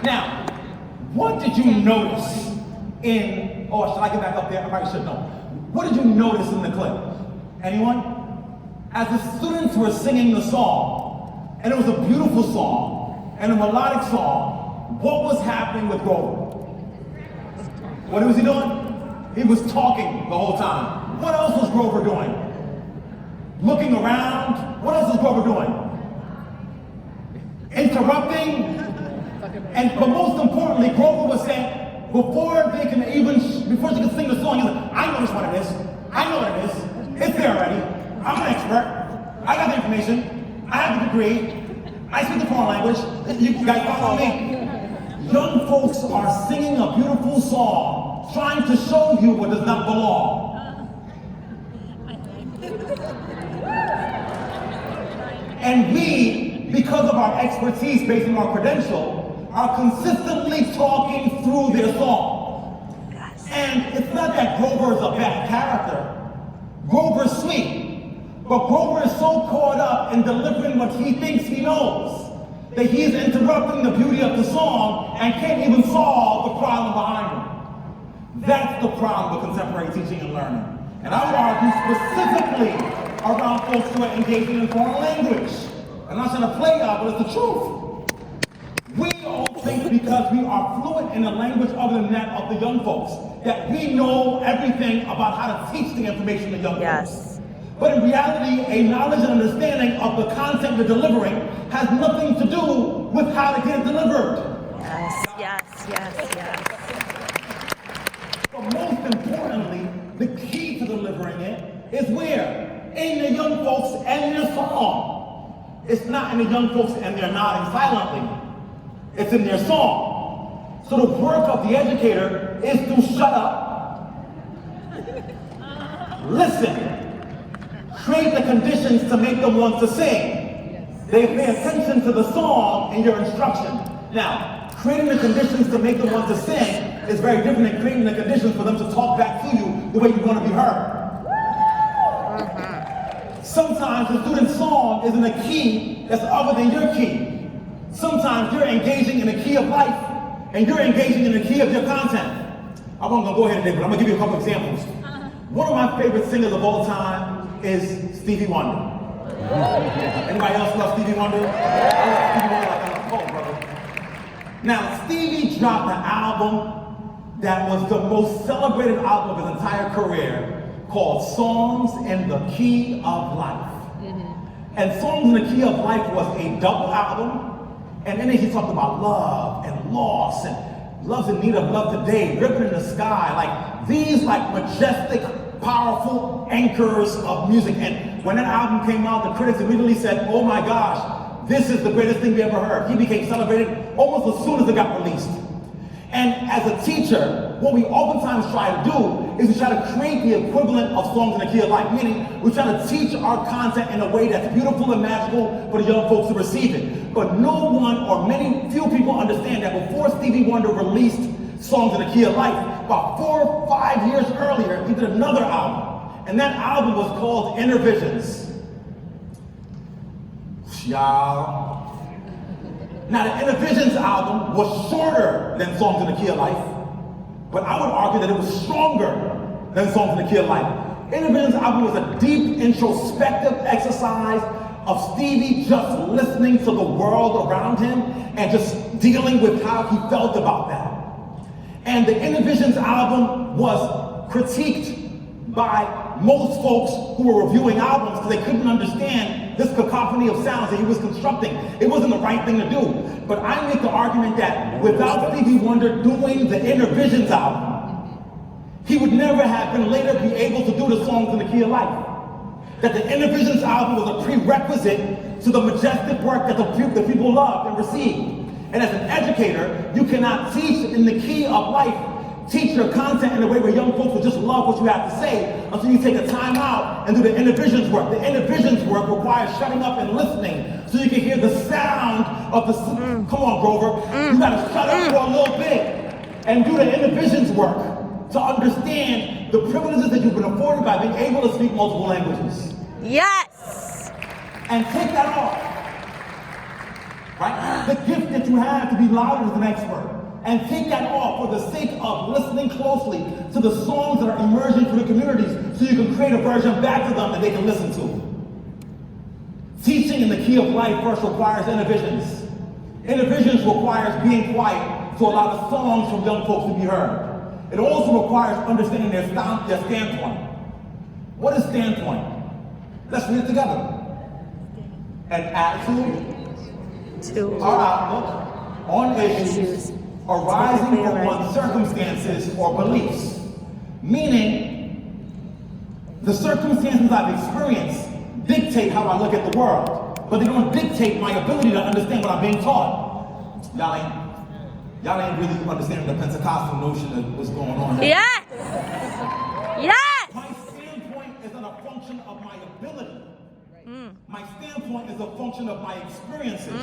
Now, what did you notice in, or should I get back up there? I probably should know. What did you notice in the clip? Anyone? As the students were singing the song, and it was a beautiful song, and a melodic song, what was happening with Grover? What was he doing? He was talking the whole time. What else was Grover doing? Looking around. What else was Grover doing? Interrupting. But most importantly, Grover was saying, before she can sing the song, he was like, I know what it is. I know what it is. It's there already. I'm an expert. I got the information. I have the degree. I speak the foreign language. You guys follow me? Young folks are singing a beautiful song, trying to show you what does not belong. And we, because of our expertise based on our credential, are consistently talking through their song. And it's not that Grover is a bad character. Grover's sweet. But Grover is so caught up in delivering what he thinks he knows that he is interrupting the beauty of the song and can't even solve the problem behind him. That's the problem with contemporary teaching and learning. And I would argue specifically around folks who are engaging in foreign language. I'm not trying to play out, but it's the truth. We all think because we are fluent in a language other than that of the young folks, that we know everything about how to teach the information to young folks. But in reality, a knowledge and understanding of the content you're delivering has nothing to do with how to get it delivered. Yes. But most importantly, the key to delivering it is where? In the young folks and their song. It's not in the young folks and they're nodding silently. It's in their song. So the work of the educator is to shut up, listen, create the conditions to make them want to sing. They pay attention to the song and your instruction. Now, creating the conditions to make them want to sing is very different than creating the conditions for them to talk back to you the way you want to be heard. Sometimes the student's song is in a key that's other than your key. Sometimes you're engaging in the key of life and you're engaging in the key of your content. I wasn't gonna go ahead today, but I'm gonna give you a couple examples. One of my favorite singers of all time is Stevie Wonder. Anybody else love Stevie Wonder? I love Stevie Wonder like I'm a cold brother. Now, Stevie dropped an album that was the most celebrated album of his entire career called Songs in the Key of Life. And Songs in the Key of Life was a double album. And in it he talked about love and loss and love's in need of love today, ripping in the sky, like these like majestic, powerful anchors of music. And when that album came out, the critics immediately said, oh my gosh, this is the greatest thing we ever heard. He became celebrated almost as soon as it got released. And as a teacher, what we oftentimes try to do is we try to create the equivalent of Songs in the Key of Life, meaning we try to teach our content in a way that's beautiful and magical for the young folks to receive it. But no one or few people understand that before Stevie Wonder released Songs in the Key of Life, about 4 or 5 years earlier, he did another album. And that album was called Inner Visions. Y'all. Now the Inner Visions album was shorter than Songs in the Key of Life, but I would argue that it was stronger than Songs in the Key of Life. Inner Visions album was a deep introspective exercise of Stevie just listening to the world around him and just dealing with how he felt about that. And the Inner Visions album was critiqued by most folks who were reviewing albums because they couldn't understand this cacophony of sounds that he was constructing. It wasn't the right thing to do. But I make the argument that without Stevie Wonder doing the Inner Visions album, he would never have been later be able to do the Songs in the Key of Life. That the Inner Visions album was a prerequisite to the majestic work that the people loved and received. And as an educator, you cannot teach in the key of life, teach your content in a way where young folks will just love what you have to say until you take a time out and do the Inner Visions work. The Inner Visions work requires shutting up and listening so you can hear the sound of the, come on Grover, you gotta shut up for a little bit and do the Inner Visions work to understand the privileges that you've been afforded by being able to speak multiple languages. Yes! And take that off. right? The gift that you have to be louder as an expert. And take that off for the sake of listening closely to the songs that are emerging from the communities so you can create a version back to them that they can listen to. Teaching in the key of life first requires inhibitions. Inhibitions requires being quiet to allow the songs from young folks to be heard. It also requires understanding their standpoint. What is standpoint? Let's read it together. An attitude To or outlook on issues arising from one's circumstances or beliefs. Meaning, the circumstances I've experienced dictate how I look at the world, but they don't dictate my ability to understand what I'm being taught. Y'all ain't really understanding the Pentecostal notion of what's going on here. Yes! Yes! My standpoint is not a function of my ability. My standpoint is a function of my experiences.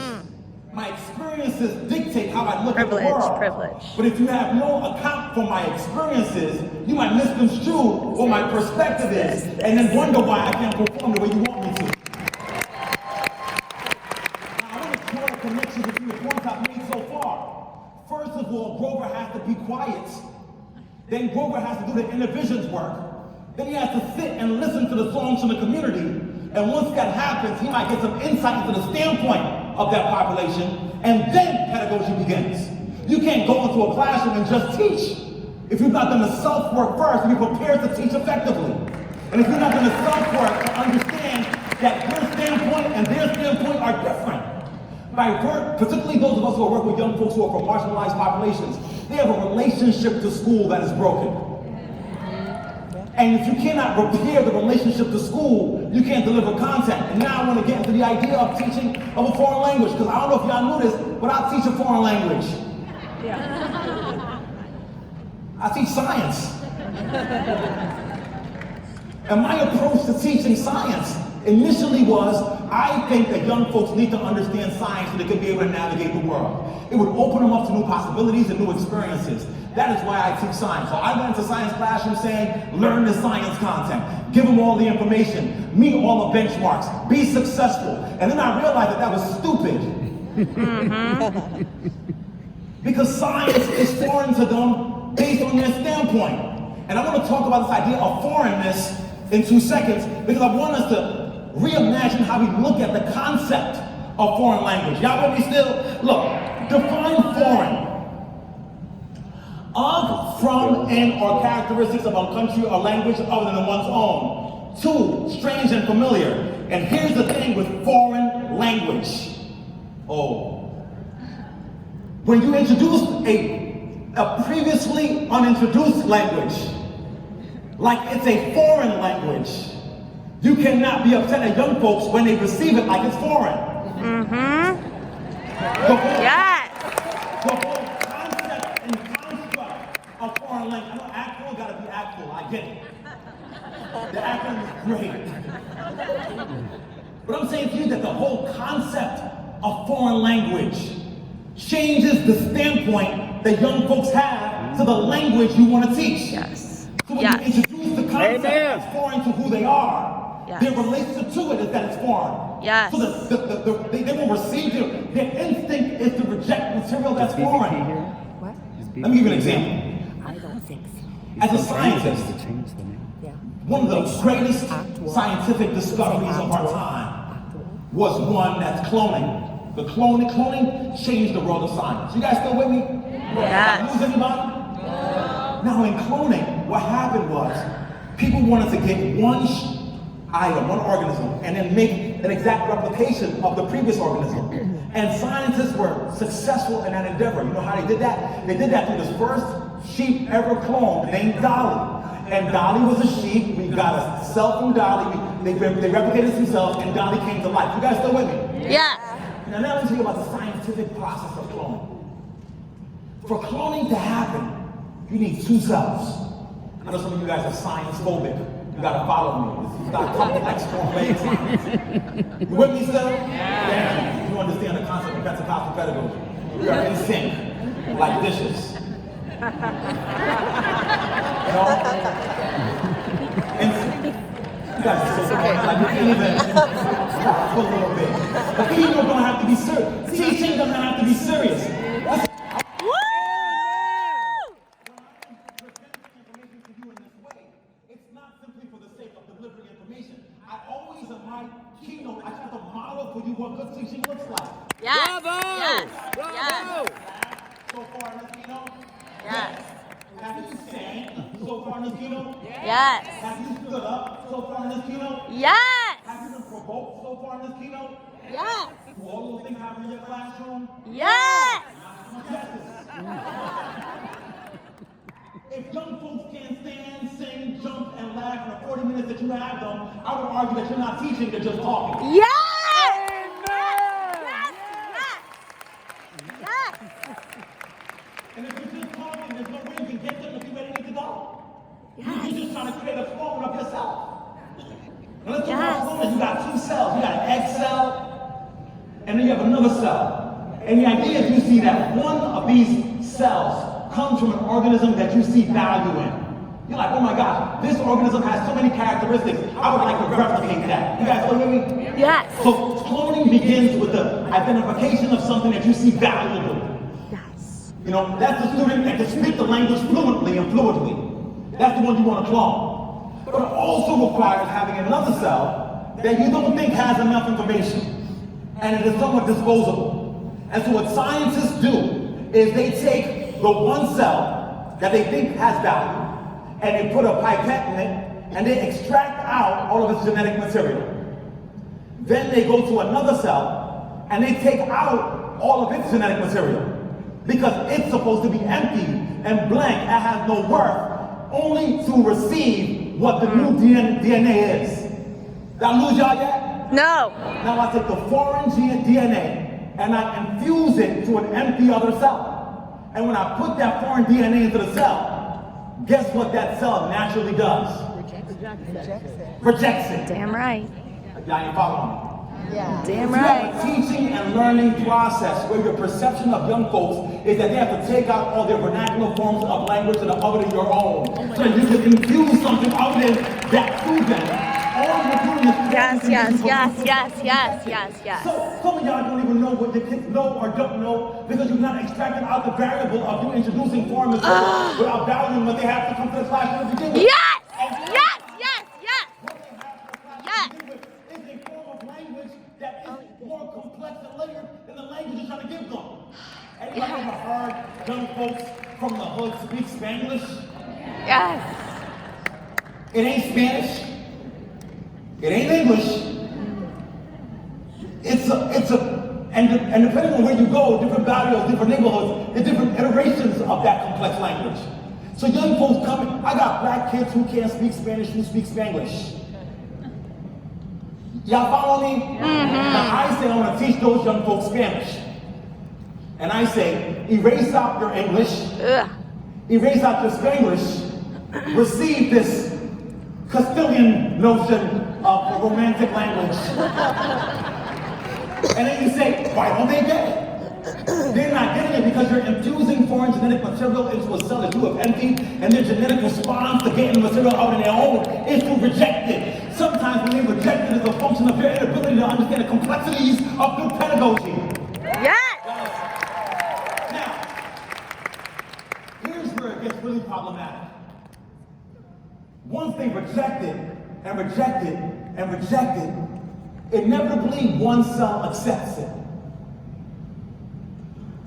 My experiences dictate how I look at the world. Privilege. But if you have no account for my experiences, you might misconstrue what my perspective is, and then wonder why I can't perform the way you want me to. Now, I want to draw a connection between the points I've made so far. First of all, Grover has to be quiet. Then Grover has to do the inner work. Then he has to sit and listen to the songs from the community. And once that happens, he might get some insight into the standpoint of that population, and then pedagogy begins. You can't go into a classroom and just teach if you've not done the self-work first and be prepared to teach effectively. And if you're not doing the self-work to understand that your standpoint and their standpoint are different. Particularly those of us who work with young folks who are from marginalized populations, they have a relationship to school that is broken. And if you cannot repair the relationship to school, you can't deliver content. And now I want to get into the idea of teaching of a foreign language, because I don't know if y'all knew this, but I teach a foreign language. Yeah. I teach science. And my approach to teaching science initially was, I think that young folks need to understand science so they can be able to navigate the world. It would open them up to new possibilities and new experiences. That is why I teach science. So I went into science classroom saying, learn the science content, give them all the information, meet all the benchmarks, be successful. And then I realized that that was stupid. Because science is foreign to them based on their standpoint. And I want to talk about this idea of foreignness in 2 seconds, because I want us to reimagine how we look at the concept of foreign language. Y'all with me still? Look, define foreign. Of, from, and, or characteristics of a country or language other than one's own. 2, strange and familiar. And here's the thing with foreign language. When you introduce a previously unintroduced language, like it's a foreign language, you cannot be upset at young folks when they receive it like it's foreign. Yes. The whole concept and construct of foreign language. I know actual gotta be actual, I get it. The acronym is great. But I'm saying to you that the whole concept of foreign language changes the standpoint that young folks have to the language you want to teach. Yes. So when you introduce the concept as foreign to who they are, their relationship to it is that it's foreign. Yes. So they will receive it. Their instinct is to reject material that's foreign. What? Let me give you an example. I don't think so. As a scientist, one of the greatest scientific discoveries of our time was one that's cloning. The cloning changed the world of science. You guys still with me? Yes. Lose anybody? No. Now in cloning, what happened was people wanted to get one item, one organism, and then make an exact replication of the previous organism. And scientists were successful in that endeavor. You know how they did that? They did that through this first sheep ever cloned named Dolly. And Dolly was a sheep. We got a cell from Dolly. They replicated themselves, and Dolly came to life. You guys still with me? Yeah. Now let me tell you about the scientific process of cloning. For cloning to happen, you need 2 cells. I know some of you guys are science phobic. You gotta follow me. It's not complex formulaic science. You with me still? Yeah. You understand the concept of Pentecostal pedagogy. We are in sync, like dishes. You know? In sync. You guys are so quiet, like you can't even laugh a little bit. The keynote don't have to be serious. Teaching serious. Listen, Woo! information to you in this way, it's not simply for the sake of delivering information. I always, in my keynote, I try to model for you what good teaching looks like. Yes. Bravo! Yes. Bravo! Yes. So far in this keynote? Yes. Have you sang so far in this keynote? Yes. Have you stood up so far in this keynote? Yes. Have you been provoked so far in this keynote? Yes. Do all those things happen in your classroom? Yes. If young folks can't stand, sing, jump, and laugh in the 40 minutes that you have them, I would argue that you're not teaching, you're just talking. Yes. Yes. Yes. And if you're just talking, there's no way you can get them to be where they need to go. You're just trying to create a clone of yourself. And let's talk about clones. You got two cells. You got an egg cell, and then you have another cell. And the idea is you see that one of these cells comes from an organism that you see value in. You're like, oh my gosh, this organism has so many characteristics. I would like to replicate that. You guys still with me? Yes. So cloning begins with the identification of something that you see valuable. Yes. You know, that's the student that can speak the language fluently and fluidly. That's the one you want to clone. But it also requires having another cell that you don't think has enough information. And it is somewhat disposable. And so what scientists do is they take the one cell that they think has value, and they put a pipette in it, and they extract out all of its genetic material. Then they go to another cell, and they take out all of its genetic material, because it's supposed to be empty and blank, it has no worth, only to receive what the new DNA is. Did I lose y'all yet? No. Now I take the foreign DNA, and I infuse it to an empty other cell. And when I put that foreign DNA into the cell, guess what that cell naturally does? Rejects it. Damn right. Y'all ain't following me. Damn You have right. a teaching and learning process where your perception of young folks is that they have to take out all their vernacular forms of language that are other than your own. So you can infuse something other than that to them. All you're doing is Yes. So some of y'all don't even know what your kids know or don't know because you've not extracted out the variable of you introducing foreign material without valuing what they have to come to the classroom to begin with. Yes. And Yes. what they have to the classroom to begin with is a form of language that is more complex and layered than the language you're trying to give them. Anybody ever heard young folks from the hood speak Spanish? Yes. It ain't Spanish. It ain't English. And depending on where you go, different barrios, different neighborhoods, there's different iterations of that complex language. So young folks come in, I got black kids who can't speak Spanish, who speak Spanglish. Y'all follow me? Now I say I want to teach those young folks Spanish. And I say, erase out your English, erase out your Spanglish, receive this Castilian notion of a romantic language. And then you say, why don't they get it? They're not getting it because you're infusing foreign genetic material into a cell that you have emptied, and their genetic response to getting the material out on their own is to reject it. Sometimes when they reject it, it's a function of their inability to understand the complexities of good pedagogy. Yes. Now, here's where it gets really problematic. Once they reject it, and reject it, and reject it, inevitably one cell accepts it.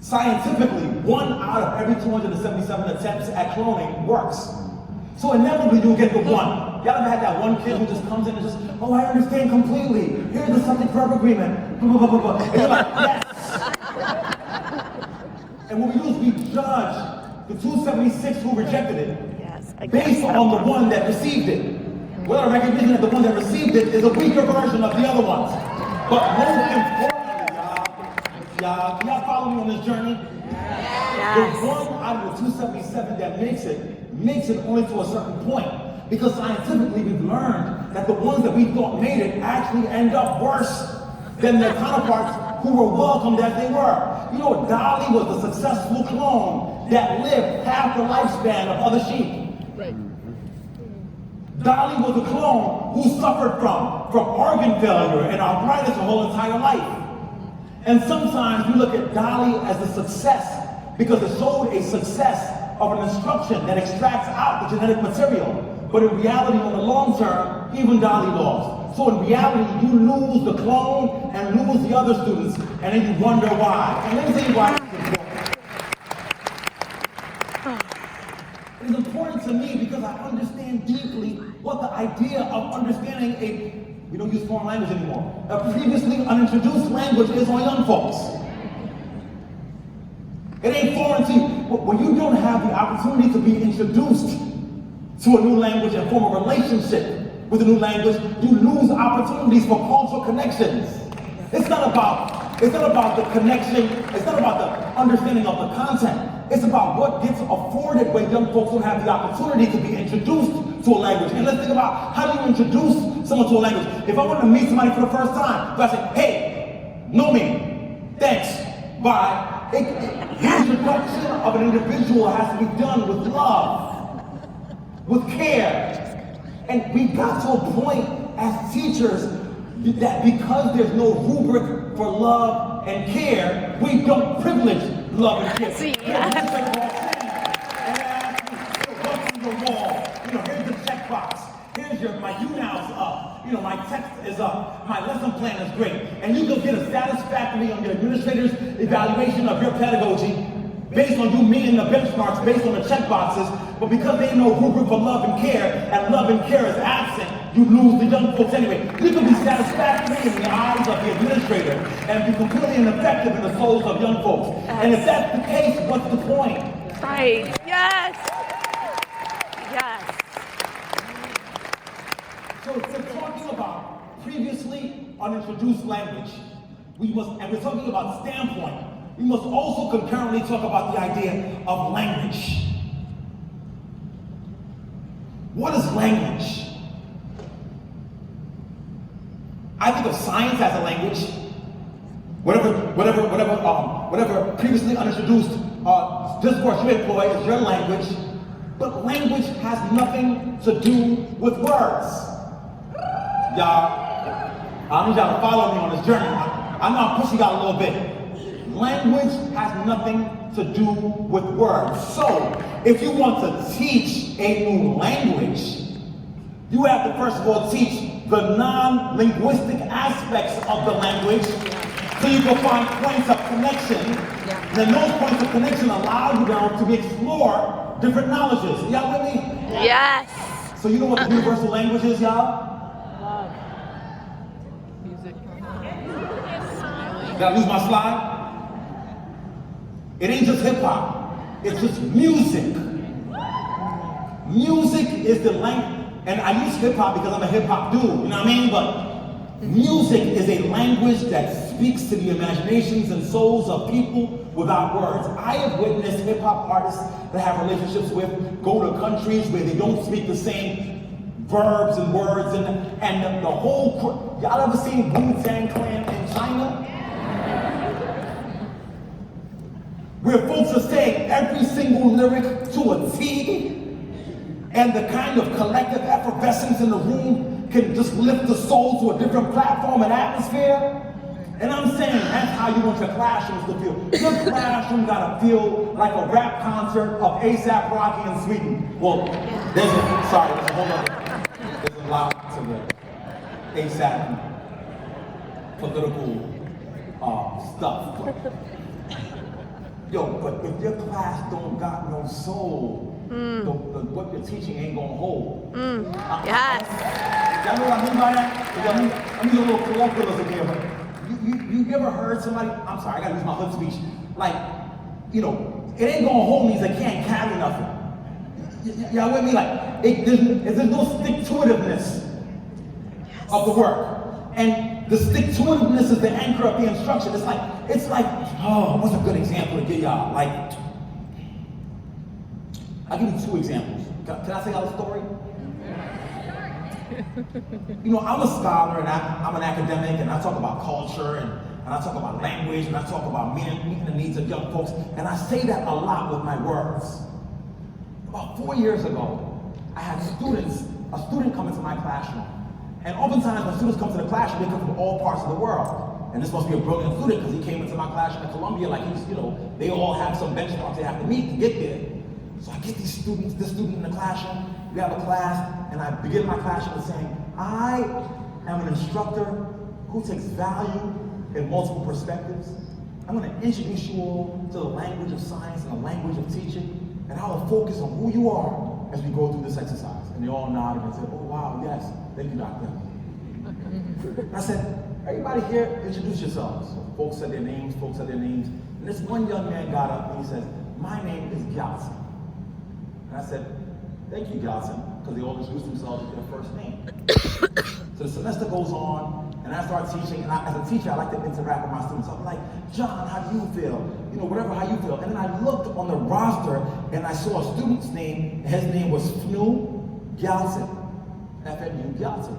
Scientifically, 1 out of every 277 attempts at cloning works. So inevitably you'll get the one. Y'all ever had that one kid who just comes in and just, oh, I understand completely. Here's the subject verb agreement. Blah, blah, blah, blah. And you're like, yes. And what we do is we judge the 276 who rejected it based on the one that received it. With a recognition that the one that received it is a weaker version of the other ones. But most importantly, y'all follow me on this journey? Yes. The one out of the 277 that makes it only to a certain point. Because scientifically we've learned that the ones that we thought made it actually end up worse than their counterparts who were welcomed as they were. You know, Dolly was the successful clone that lived half the lifespan of other sheep. Dolly was a clone who suffered from organ failure and arthritis her whole entire life. And sometimes we look at Dolly as a success because it showed a success of an instruction that extracts out the genetic material. But in reality, on the long term, even Dolly lost. So in reality, you lose the clone and lose the other students, and then you wonder why. And let me tell you why it's important. It is important to me because I understand deeply what the idea of understanding we don't use foreign language anymore, a previously unintroduced language is on young folks. It ain't foreign to you. When you don't have the opportunity to be introduced to a new language and form a relationship with a new language, you lose opportunities for cultural connections. It's not about the connection, it's not about the understanding of the content. It's about what gets afforded when young folks don't have the opportunity to be introduced to a language. And let's think about, how do you introduce someone to a language? If I want to meet somebody for the first time, do I say, hey, know me, thanks, bye. The introduction of an individual has to be done with love, with care. And we got to a point as teachers that because there's no rubric for love and care, we don't privilege love and care. Here's the checkbox. Here's my UNOW's up. My text is up. My lesson plan is great. And you can get a satisfactory on your administrator's evaluation of your pedagogy based on you meeting the benchmarks, based on the checkboxes. But because they know rubric for love and love and care is absent, you lose the young folks anyway. You can be satisfactory in the eyes of the administrator and be completely ineffective in the souls of young folks. And if that's the case, what's the point? Right. Yes. Yes. So talking about previously unintroduced language, and we're talking about standpoint, we must also concurrently talk about the idea of language. What is language? I think of science as a language. Whatever previously unintroduced discourse you employ is your language. But language has nothing to do with words. Y'all, I need y'all to follow me on this journey. I know I'm pushing y'all a little bit. Language has nothing to do with words. So, if you want to teach a new language, you have to first of all teach the non-linguistic aspects of the language so you can find points of connection. And then those points of connection allow you now to explore different knowledges. Y'all with me? Yes. So you know what the universal language is, y'all? Did I lose my slide? It ain't just hip hop, it's just music. Music is the language, and I use hip hop because I'm a hip hop dude, you know what I mean? But music is a language that speaks to the imaginations and souls of people without words. I have witnessed hip hop artists that have relationships with go to countries where they don't speak the same verbs and words, and the whole, y'all ever seen Wu-Tang Clan in China? Where folks are saying every single lyric to a T, and the kind of collective effervescence in the room can just lift the soul to a different platform and atmosphere. And I'm saying that's how you want your classrooms to feel. Your classroom gotta feel like a rap concert of ASAP Rocky in Sweden. Well, there's a lot to the ASAP political stuff. But if your class don't got no soul, what you're teaching ain't gonna hold. Yes. Y'all know what I mean by that? I mean a little colloquialism here, but you ever heard somebody, I'm sorry, I gotta use my hood speech, like, it ain't gonna hold means they can't carry nothing. Y'all with me? Like, there's no stick-to-itiveness of the work. And the stick-to-itiveness is the anchor of the instruction. It's like, what's a good example to give y'all? Like, I'll give you two examples. Can I tell y'all a story? I'm a scholar and I'm an academic, and I talk about culture and I talk about language and I talk about meeting the needs of young folks, and I say that a lot with my words. About 4 years ago, I had a student come into my classroom. And oftentimes when students come to the classroom, they come from all parts of the world. and this must be a brilliant student because he came into my classroom at Columbia like he's, they all have some benchmarks they have to meet to get there. So I get this student in the classroom, we have a class, and I begin my classroom with saying, I am an instructor who takes value in multiple perspectives. I'm going to introduce you all to the language of science and the language of teaching, and I will focus on who you are as we go through this exercise. And they all nodded and said, oh wow, yes, thank you, Dr. I said, everybody here, introduce yourselves. So folks said their names, and this one young man got up and he said, my name is Gyaltsen. And I said, thank you, Gyaltsen, because they all introduced themselves with their first name. So the semester goes on, and I start teaching, and as a teacher, I like to interact with my students. I'm like, John, how do you feel? Whatever, how you feel. And then I looked on the roster, and I saw a student's name, and his name was Fnu Gyaltsen, FNU Gyaltsen.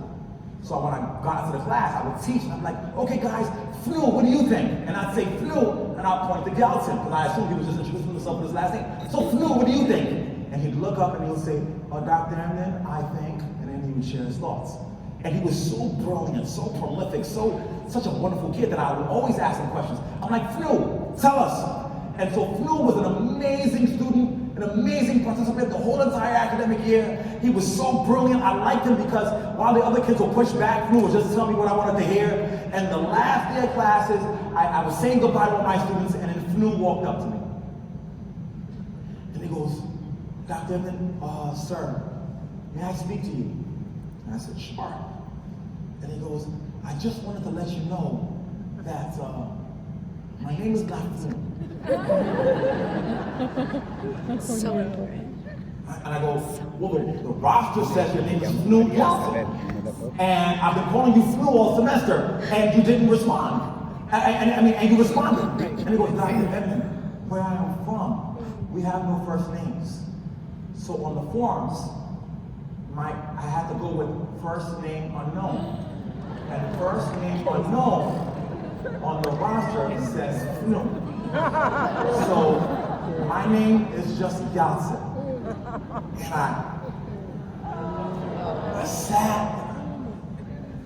So when I got into the class, I would teach, and I'm like, okay guys, Fnu, what do you think? And I'd say Fnu, and I'd point to Gyaltsen, because I assumed he was just introducing himself with his last name. So Fnu, what do you think? And he'd look up and he would say, Dr. Emdin, I think, and then he would share his thoughts. And he was so brilliant, so prolific, such a wonderful kid that I would always ask him questions. I'm like, Fnu, tell us. And so Fnu was an amazing student, an amazing participant the whole entire academic year. He was so brilliant. I liked him because while the other kids would push back, Fnu would just tell me what I wanted to hear. And the last day of classes, I was saying goodbye to my students, and then Fnu walked up to me. And he goes, Dr. Emdin, sir, may I speak to you? And I said, sure. And he goes, I just wanted to let you know that my name is Dr. Emdin. So important. And I go, well, the roster says your name is Fnu Gyaltsen. And I've been calling you Fnu all semester, and you didn't respond. And you responded. And he goes, Dr. Emdin, where I am from, we have no first names. So on the forms, I had to go with first name unknown. And first name unknown on the roster says Fnu. So my name is just Gyaltsen. And I sat,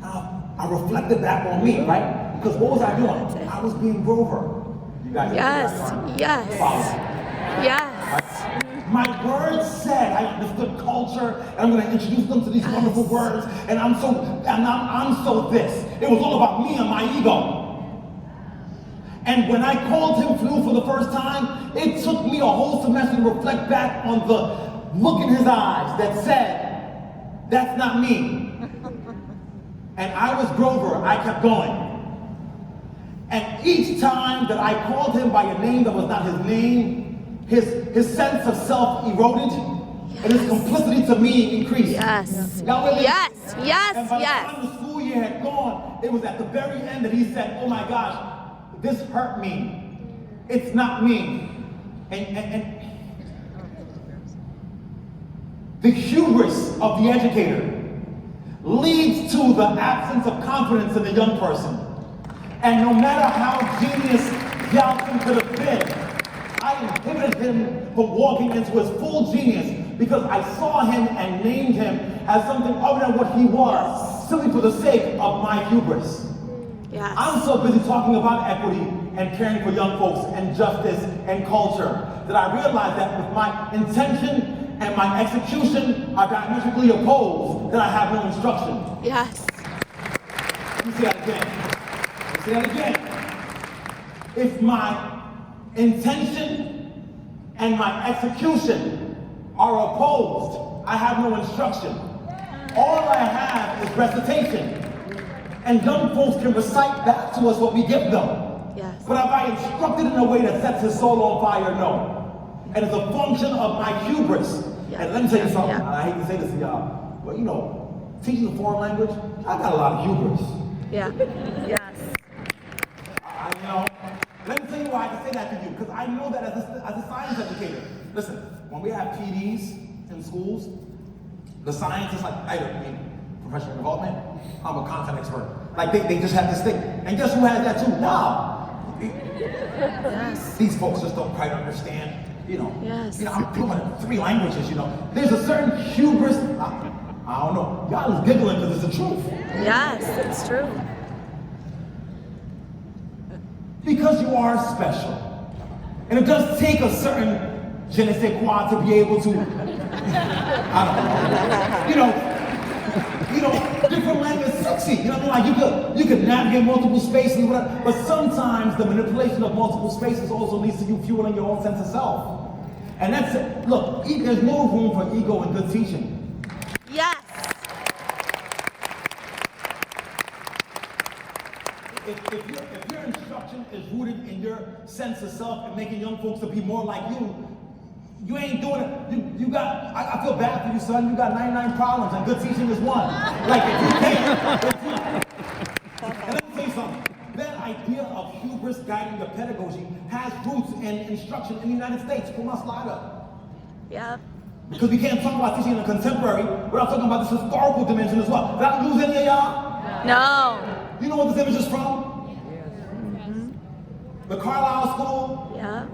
I reflected back on me, right? Because what was I doing? I was being Grover. You guys Yes. My words said I understood culture, and I'm going to introduce them to these wonderful words, and I'm so this. It was all about me and my ego. And when I called him Fnu for the first time, it took me a whole semester to reflect back on the look in his eyes that said, that's not me. And I was Grover, I kept going. And each time that I called him by a name that was not his name, his sense of self eroded, and his complicity to me increased. Yes. And by the Yes. time the school year had gone, it was at the very end that he said, oh my gosh, this hurt me. It's not me. And the hubris of the educator leads to the absence of confidence in the young person. And no matter how genius Gyaltsen could have been, I inhibited him from walking into his full genius because I saw him and named him as something other than what he was, simply for the sake of my hubris. Yes. I'm so busy talking about equity and caring for young folks and justice and culture that I realized that with my intention and my execution are diametrically opposed, that I have no instruction. Yes. Let me say that again. If my intention and my execution are opposed, I have no instruction. All I have is recitation. And young folks can recite back to us what we give them. Yes. But have I instructed in a way that sets his soul on fire? No. And it's a function of my hubris. Yeah. And let me tell you something, Yeah. and I hate to say this to y'all, but teaching a foreign language, I got a lot of hubris. Yeah. Yes. Let me tell you why I can say that to you, because I know that as a science educator. Listen, when we have PDs in schools, the scientists, professional development, I'm a content expert. Like they just have this thing. And guess who has that too? Wow. Yes. These folks just don't quite understand, Yes. I'm fluent in 3 languages, There's a certain hubris, I don't know. Y'all is giggling because it's the truth. Yes, it's true. Because you are special. And it does take a certain je ne sais quoi to be able to, I don't know, different language is sexy. You know what I mean? Like you could navigate multiple spaces, whatever, but sometimes the manipulation of multiple spaces also leads to you fueling your own sense of self. And that's it. Look, there's no room for ego in good teaching. Yes. If your instruction is rooted in your sense of self and making young folks to be more like you ain't doing it. You got, I feel bad for you, son. You got 99 problems and good teaching is one. Like if you can't, and let me tell you something. That idea of hubris guiding the pedagogy has roots in instruction in the United States. Pull my slide up. Yep. Because we can't talk about teaching in the contemporary without talking about this historical dimension as well. Did I lose any of y'all? No. You know what this image is from? The Carlisle School. Yeah.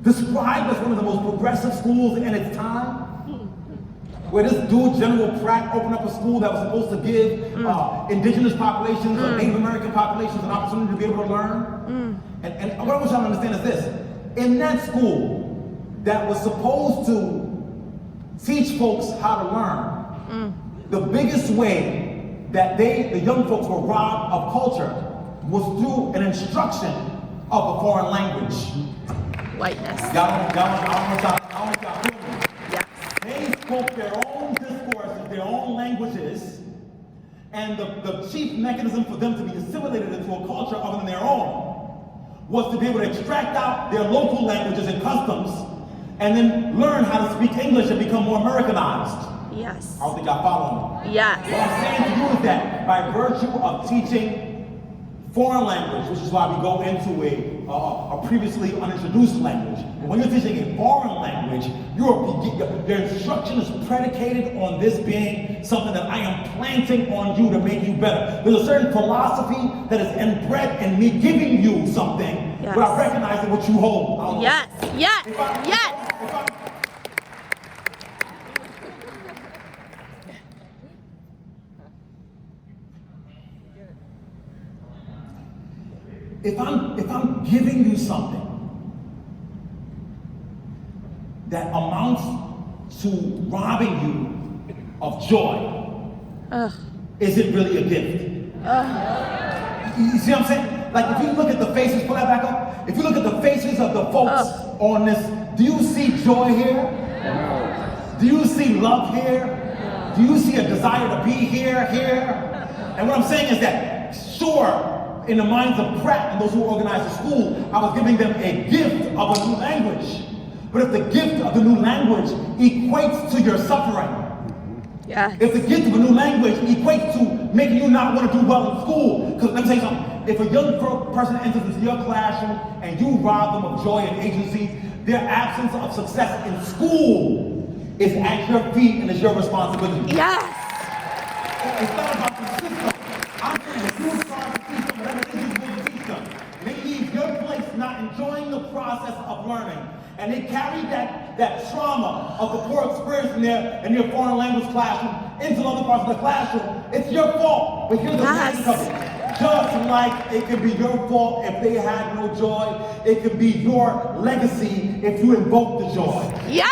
Described as one of the most progressive schools in its time, where this dude, General Pratt, opened up a school that was supposed to give indigenous populations or Native American populations an opportunity to be able to learn. And what I want y'all to understand is this. In that school that was supposed to teach folks how to learn, the biggest way that the young folks were robbed of culture was through an instruction of a foreign language. Whiteness. I don't want y'all doing it. Yes. They spoke their own discourses, their own languages, and the chief mechanism for them to be assimilated into a culture other than their own was to be able to extract out their local languages and customs and then learn how to speak English and become more Americanized. Yes. I don't think y'all follow me. Yes. What I'm saying to you is that by virtue of teaching foreign language, which is why we go into a previously unintroduced language. But when you're teaching a foreign language, your instruction is predicated on this being something that I am planting on you to make you better. There's a certain philosophy that is inbred in me giving you something, yes, but I recognize that what you hold. Yes, yes, yes. If I'm giving you something that amounts to robbing you of joy, is it really a gift? You see what I'm saying? Like if you look at the faces, pull that back up. If you look at the faces of the folks on this, do you see joy here? Do you see love here? Do you see a desire to be here? And what I'm saying is that, sure, in the minds of Pratt and those who organized the school, I was giving them a gift of a new language. But if the gift of the new language equates to your suffering, if the gift of a new language equates to making you not want to do well in school, because let me tell you something, if a young person enters into your classroom and you rob them of joy and agency, their absence of success in school is at your feet and is your responsibility. Yes. It's not about the system. I'm saying if you try to teach them whatever it is you're supposed to teach them, they leave your place not enjoying the process of learning. And they carry that trauma of the poor experience in their foreign language classroom into other parts of the classroom. It's your fault. But here's the magic of it. Just like it could be your fault if they had no joy, it could be your legacy if you invoke the joy. Yes!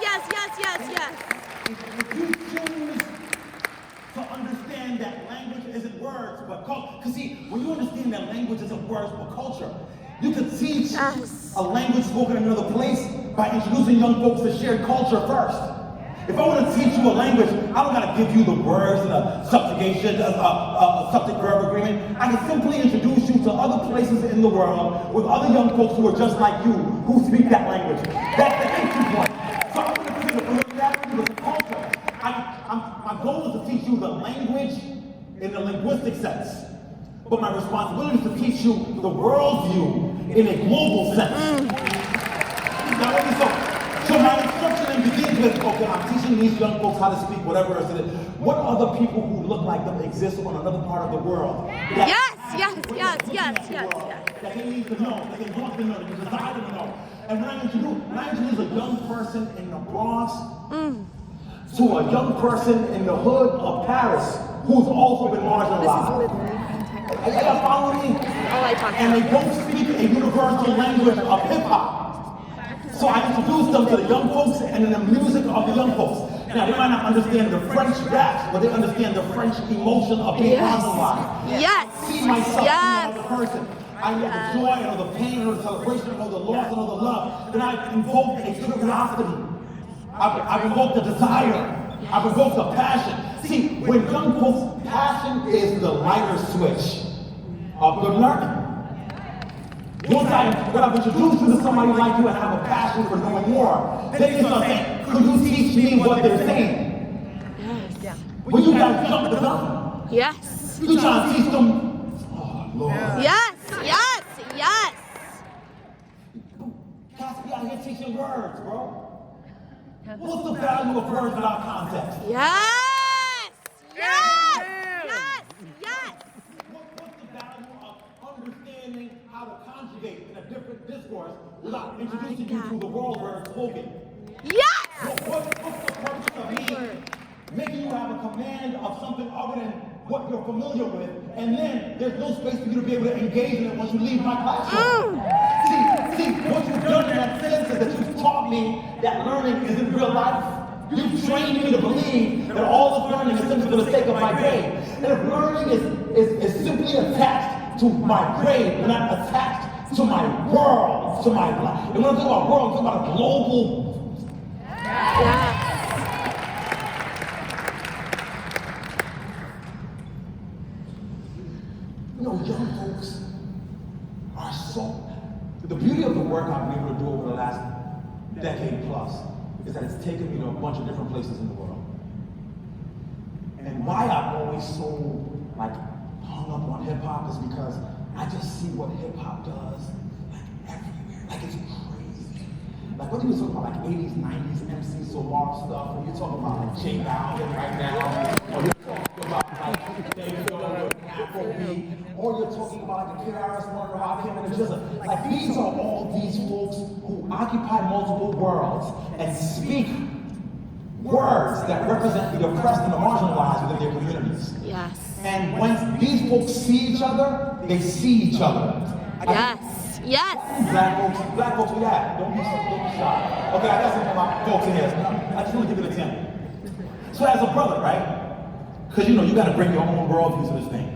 Yes. If you choose to understand that language isn't words but culture, because see, when you understand that language isn't words but culture, you can teach a language spoken in another place by introducing young folks to shared culture first. If I want to teach you a language, I don't got to give you the words and a subjugation, a subject-verb agreement. I can simply introduce you to other places in the world with other young folks who are just like you, who speak that language. That's the entry point. So I'm going to present a familiarity with the culture. My goal is to teach you the language in the linguistic sense. But my responsibility is to teach you the worldview in a global sense. So my instruction begins with, okay, I'm teaching these young folks how to speak whatever it is. What other people who look like them exist on another part of the world? Yes. That they need to know, that they want to know, that they desire to know. And when I introduce a young person in the Bronx to a young person in the hood of Paris, who's also been marginalized. Literally Are y'all following me? all I talk And about. they both speak a universal language of hip hop. So I introduced them to the young folks and then the music of the young folks. Now they might not understand the French raps, but they understand the French emotion of being marginalized. Yes. I see myself Yes. in another person. I know the joy, I know the pain, I know the celebration, I know the loss, I know the love. Then I invoke a curiosity. I've invoked the desire. I've invoked the passion. See, when young folks, passion is the lighter switch of good learning. Once I've introduced you to somebody like you and have a passion for knowing more, then they start saying, could you teach me what they're saying? Yes. When you guys jump the gun, Yes. you trying to teach them, oh Lord. Yes. Yes. Yes. Cats be out here teaching words, bro. What's the value of words without context? Yes. Yes. Yes. Yes. What's the value of understanding how to conjugate in a different discourse without introducing you to the world where it's spoken? Yes. What's the purpose of me making you have a command of something other than what you're familiar with, and then there's no space for you to be able to engage in it once you leave my classroom? See, what you've done in that sense is that you've taught me that learning isn't real life. You've trained me to believe that all of learning is simply for the sake of my grade. And if learning is simply attached to my grade, but not attached to my world, to my life. And when I talk about world, I'm talking about a global. Yes. You know, young folks are so. The beauty of the work I've been able to do over the last decade plus is that it's taken me to a bunch of different places in the world. And why I'm always so like hung up on hip hop is because I just see what hip hop does like everywhere. Like it's crazy. Like what you were talking about, like 80s, 90s, MC Solar stuff, or you're talking about like J Balvin right now, or you're talking about like David Afrobeat, or you're talking about like the KRS One or Rakim and the Jizza. Like these are all these folks who occupy multiple worlds and speak words that represent the oppressed and the marginalized within their communities. Yes. And when these folks see each other, they see each other. Yes. Yes. Black folks, we at? Don't be shy. Okay, I got some of my folks in here. I just want to give you an example. So as a brother, right? Because you know, you got to bring your own worldview to this thing.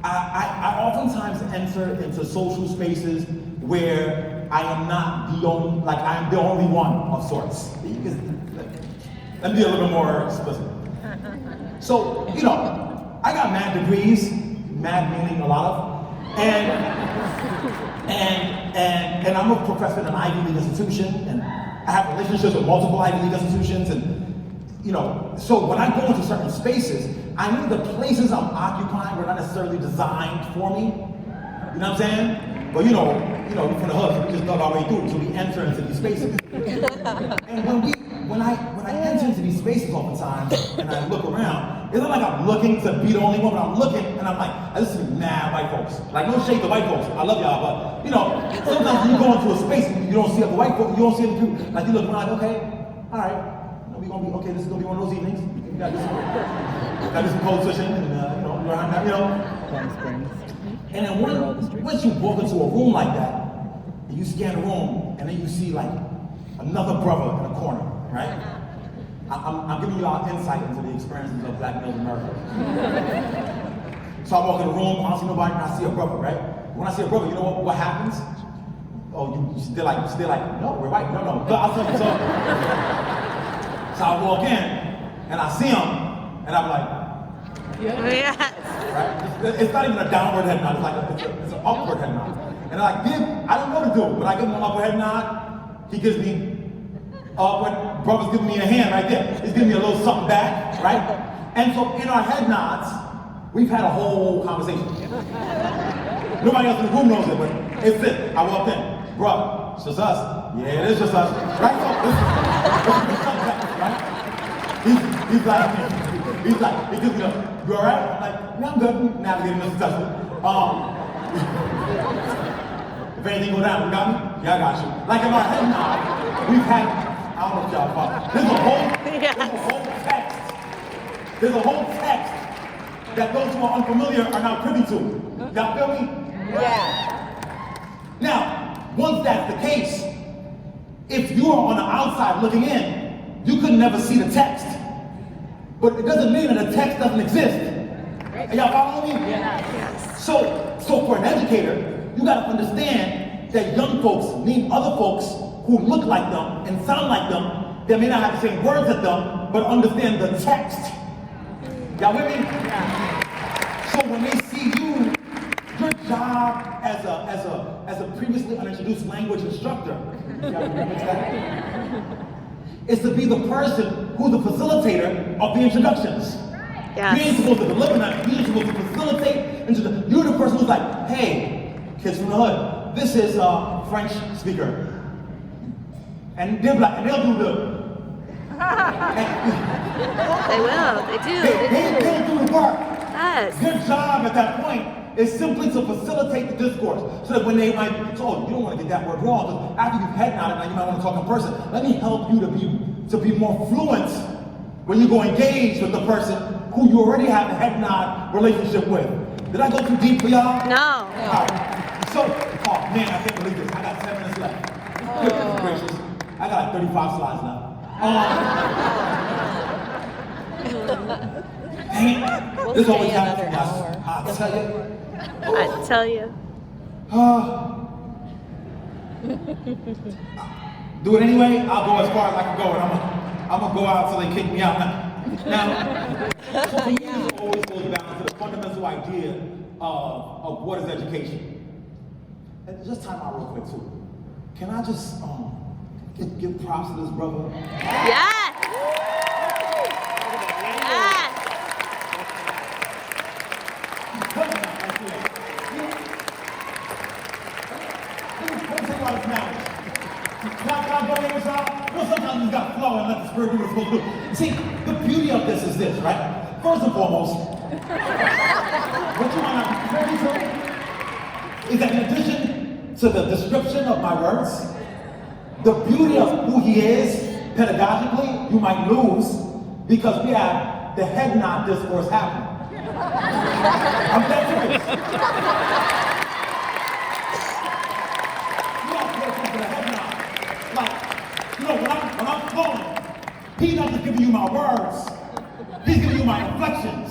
I oftentimes enter into social spaces where I am not the only, like I am the only one of sorts. Let me be a little bit more explicit. So, you know, I got mad degrees, mad meaning a lot of, and I'm a professor in an Ivy League institution, and I have relationships with multiple Ivy League institutions, and you know, so when I go into certain spaces, I know the places I'm occupying were not necessarily designed for me. You know what I'm saying? But you know, from the hood, we just dug our way through, so we enter into these spaces. And when I enter into these spaces oftentimes, and I look around, it's not like I'm looking to be the only one, but I'm looking, and I'm like, I just see mad white folks. Like, no shade to white folks, I love y'all, but you know, sometimes when you go into a space and you don't see other white folks, you don't see other people, like you look around, like, okay, all right. We're gonna be okay. This is gonna be one of those evenings. We got this some cold switching, and you know. And then once you walk into a room like that, and you scan the room, and then you see like another brother in a corner, right? I'm giving you all insight into the experiences of Black males in America. So I walk in the room, I don't see nobody, and I see a brother, right? When I see a brother, you know what happens? Oh, you still like, no, we're white. No, but I'll tell you so. So I walk in, and I see him, and I'm like, Yes. right? It's not even a downward head nod, it's an upward head nod. And I don't know what to do, but I give him an upward head nod, he gives me upward, brother's giving me a hand right there. He's giving me a little something back, right? And so in our head nods, we've had a whole conversation. Nobody else in the room knows it, but it's it. I walked in, bruh, it's just us. Yeah, it is just us. Right? So, right? He's like, he gives me a, you alright? I'm like, yeah, I'm good. Navigating this successfully. If anything go down, you got me? Yeah, I got you. Like in our head nod, we've had, I don't know if y'all follow. There's a whole text. There's a whole text that those who are unfamiliar are not privy to. Y'all feel me? Now, once that's the case, if you are on the outside looking in, you could never see the text. But it doesn't mean that the text doesn't exist. Are y'all following me? Yes. So for an educator, you gotta understand that young folks need other folks who look like them and sound like them, that may not have the same words as them, but understand the text. Y'all with me? So when they see you, your job as a previously unintroduced language instructor, is to be the person who's the facilitator of the introductions. Yes. You ain't supposed to deliver that. You're supposed to facilitate. You're the person who's like, hey, kids from the hood, this is a French speaker. And they're like, and they'll do the. They will. They do. They'll do the work. Yes. Your job at that point is simply to facilitate the discourse. So that when they might, so you don't want to get that word wrong, because after you've head nodded, now you might want to talk in person. Let me help you to be more fluent when you go engage with the person who you already have a head nod relationship with. Did I go too deep for y'all? No. All right. So, oh man, I can't believe this. I got 10 minutes left. Goodness gracious. I got like 35 slides left. Dang it. This always happens to us. I tell you. I tell you. Do it anyway. I'll go as far as I can go, and I'm gonna go out until they kick me out. Now, so for me, it always goes down to the fundamental idea of what is education. And just time out real quick too. Can I just give props to this brother? Yes. Yes. Let me tell you why it's marriage. Can I go in with y'all? Well, sometimes you got to flow and let the spirit do what it's supposed to do. See, the beauty of this is this, right? First and foremost, what you might not be privy to is that in addition to the description of my words, the beauty of who he is, pedagogically, you might lose because we have the head nod discourse happening. I'm dead serious. You have to pay attention to the head nod. Like, you know, when I'm flowing, he's not just giving you my words, he's giving you my inflections.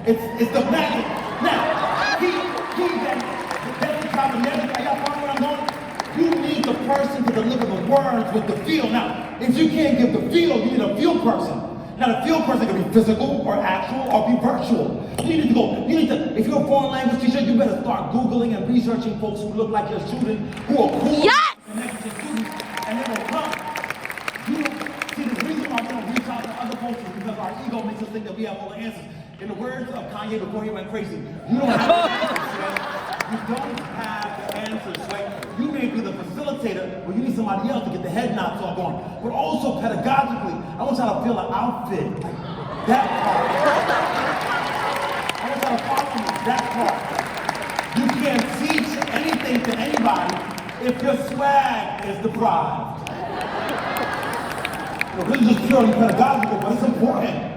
It's the magic. Now, that's the time of the educator. Y'all follow where I'm going? You need the person to deliver the words with the feel. Now, if you can't give the feel, you need a feel person. Now, the feel person can be physical or actual or be virtual. You need to, if you're a foreign language teacher, you better start Googling and researching folks who look like your student, who are cool. Yes! And next to your students, and they will come. See, the reason why we don't reach out to other folks is because our ego makes us think that we have all the answers. In the words of Kanye before he went crazy, you don't have the answers, right? You don't have the answers, right? You may be the facilitator, but you need somebody else to get the head nods all going. But also pedagogically, I want y'all to feel an outfit, like that part. I want y'all to follow me, that part. You can't teach anything to anybody if your swag is deprived. This is just purely pedagogical, but it's important.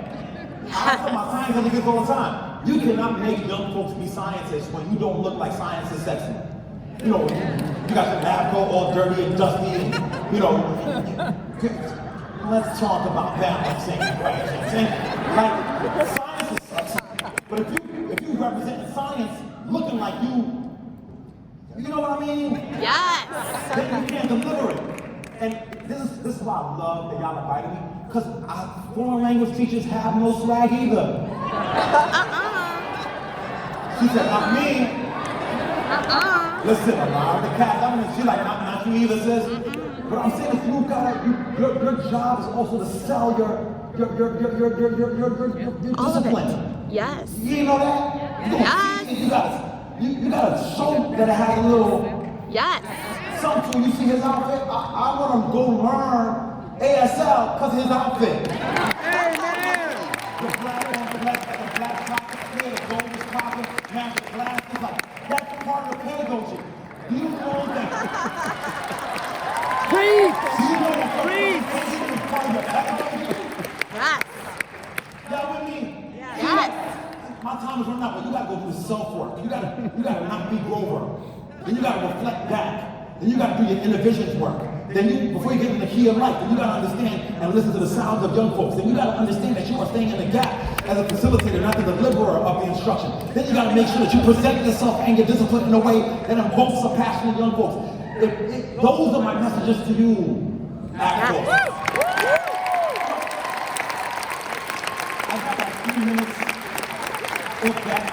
I tell my science educators all the time. You cannot make young folks be scientists when you don't look like science is sexy. You know, you got your lab coat all dirty and dusty, and, you know. Let's talk about balancing, right? Like, science is sexy. But if you represent science looking like you know what I mean? Yes. Then you can't deliver it. And this is why I love that y'all invited me, because foreign language teachers have no swag either. She said, not me. Listen, a lot of the cats, she's like, not you either, sis. But I'm saying your job is also to sell your discipline. Yes. You didn't know that? Yes. You gotta show that it has a little. Yes. Something when you see his outfit, I want to go learn ASL because of his outfit. The black pocket, the gold is popping, magic glasses, like that's part of the pedagogy. Do you know that? Preach! Do you know that is part of the pedagogy? Yes. Y'all with me? Yes. My time time is running out, but you gotta go do the self-work. You gotta not be Grover. Then you gotta reflect back. Then you gotta do your inner visions work. Then before you get in the key of life, then you gotta understand and listen to the sounds of young folks. Then you gotta understand that you are staying in the gap as a facilitator, not the deliverer of the instruction. Then you gotta make sure that you present yourself and your discipline in a way that invokes the passion of young folks. Those are my messages to you, ACT. I've got like 3 minutes of that.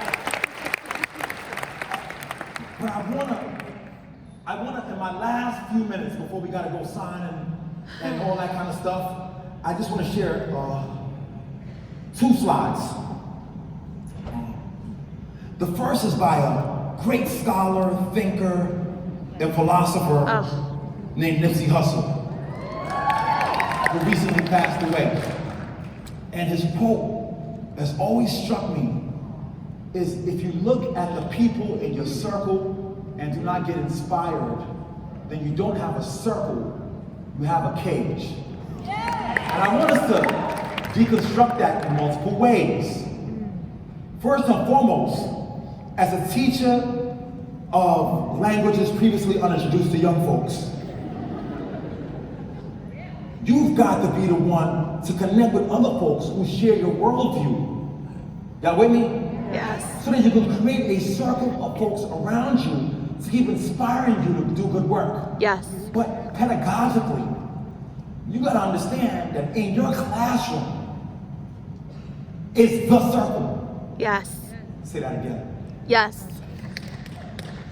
But I wanna, in my last few minutes before we gotta go sign and all that kind of stuff, I just wanna share 2 slides. The first is by a great scholar, thinker, and philosopher named Nipsey Hussle, who recently passed away. And his quote that's always struck me is, if you look at the people in your circle and do not get inspired, then you don't have a circle, you have a cage. And I want us to deconstruct that in multiple ways. First and foremost, as a teacher of languages previously unintroduced to young folks, you've got to be the one to connect with other folks who share your worldview. Y'all with me? Yes. So that you can create a circle of folks around you to keep inspiring you to do good work. Yes. But pedagogically, you gotta understand that in your classroom, it's the circle. Yes. Say that again. Yes.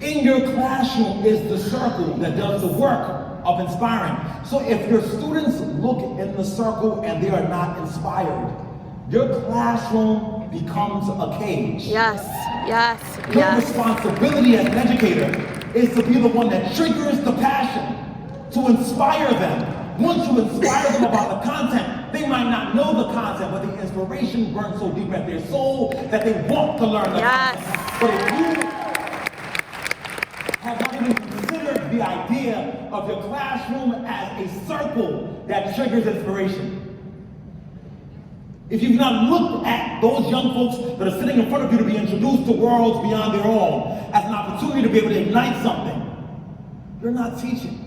In your classroom is the circle that does the work of inspiring. So if your students look in the circle and they are not inspired, your classroom becomes a cage. Yes. Yes. Your Yes. responsibility as an educator is to be the one that triggers the passion, to inspire them. Once you inspire them about the content, they might not know the content, but the inspiration burns so deep at their soul that they want to learn the content. But if you have not even considered the idea of your classroom as a circle that triggers inspiration, if you've not looked at those young folks that are sitting in front of you to be introduced to worlds beyond their own as an opportunity to be able to ignite something, you're not teaching.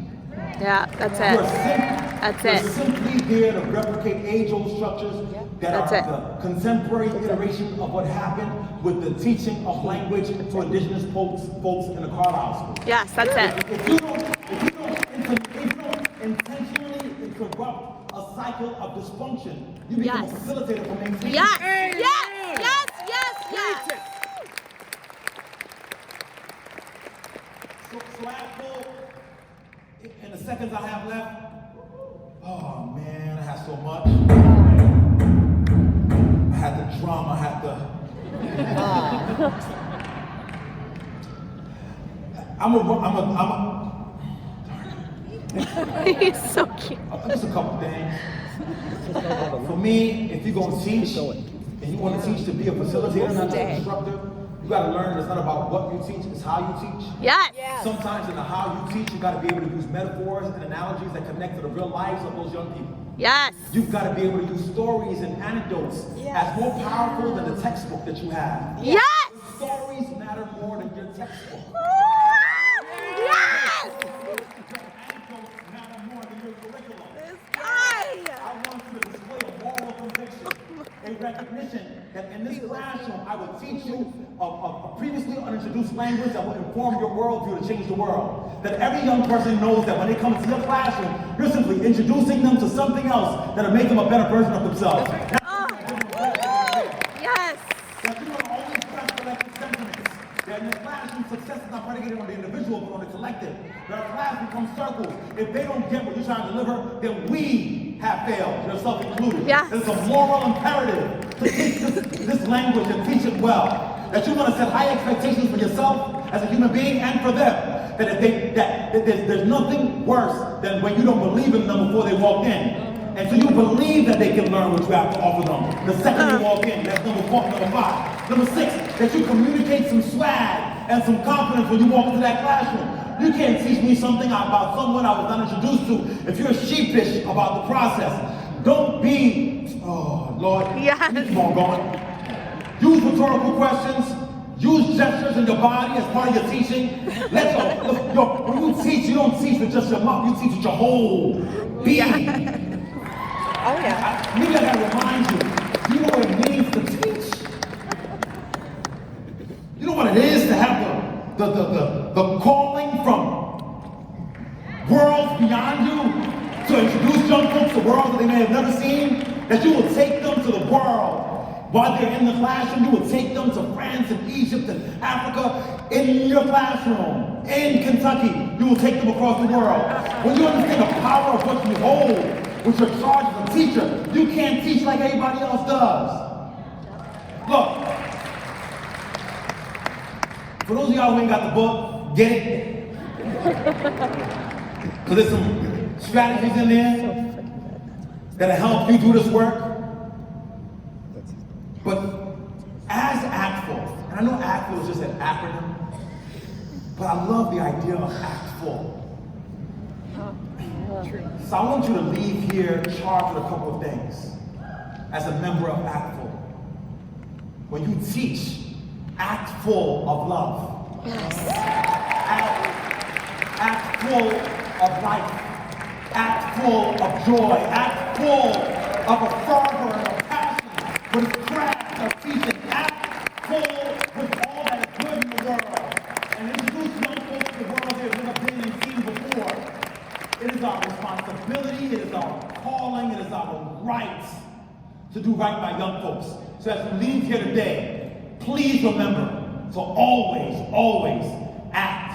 Yeah, that's it. You're simply there to replicate age-old structures that are the contemporary iteration of what happened with the teaching of language to indigenous folks in the Carlisle School. Yes, that's it. If you don't intentionally interrupt a cycle of dysfunction, you become a facilitator for maintaining. Yes. Yes. Yes. Yes. Yes. So I have in the seconds I have left, oh man, I had so much. I had the drum, I had the... He's so cute. Just a couple things. For me, if you're going to teach, and you want to teach to be a facilitator, not just an instructor, you got to learn it's not about what you teach, it's how you teach. Yes. Sometimes in the how you teach, you got to be able to use metaphors and analogies that connect to the real lives of those young people. Yes. You've got to be able to use stories and anecdotes as more powerful than the textbook that you have. Yes. Stories matter more than your textbook. Yes. Anecdotes matter more than your curriculum. I want you to display a moral conviction, a recognition that in this classroom I will teach you a previously unintroduced language that will inform your worldview to change the world. That every young person knows that when they come to your classroom, you're simply introducing them to something else that'll make them a better version of themselves. Yes. That you will always press collective sentiments. That in the classroom, success is not predicated on the individual, but on the collective. That our class becomes circles. If they don't get what you're trying to deliver, then we have failed, yourself included. Yes. It's a moral imperative to teach this language and teach it well. That you want to set high expectations for yourself as a human being and for them. That there's nothing worse than when you don't believe in them before they walk in. And so you believe that they can learn what you have to offer them. The second you walk in, that's number 5. Number 6, that you communicate some swag and some confidence when you walk into that classroom. You can't teach me something about someone I was not introduced to if you're sheepish about the process. Don't be, oh Lord, Yes. keep on going. Use rhetorical questions. Use gestures in your body as part of your teaching. When you teach, you don't teach with just your mouth. You teach with your whole being. Oh yeah. Maybe I gotta remind you. Do you know what it means to teach? You know what it is to have the calling from worlds beyond you to introduce young folks to worlds that they may have never seen? That you will take them to the world. While they're in the classroom, you will take them to France and Egypt and Africa in your classroom. In Kentucky, you will take them across the world. When you understand the power of what you hold with your charge as a teacher, you can't teach like everybody else does. Look, for those of y'all who ain't got the book, get it. Because there's some strategies in there that'll help you do this work. But as ACTFL, and I know ACTFL is just an acronym, but I love the idea of ACTFL. So I want you to leave here charged with a couple of things as a member of ACTFL. When you teach, act full of love. Yes. Act full of life. Act full of joy. Act full of a fervor and a passion for the craft of teaching. Act full with all that is good in the world. And introduce young folks to the world they've never been and seen before. It is our responsibility, it is our calling, it is our right to do right by young folks. So as we leave here today, please remember to always, always act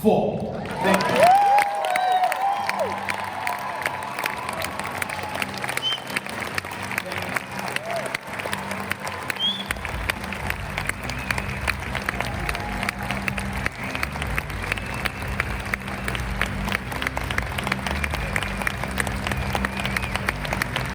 full. Thank you.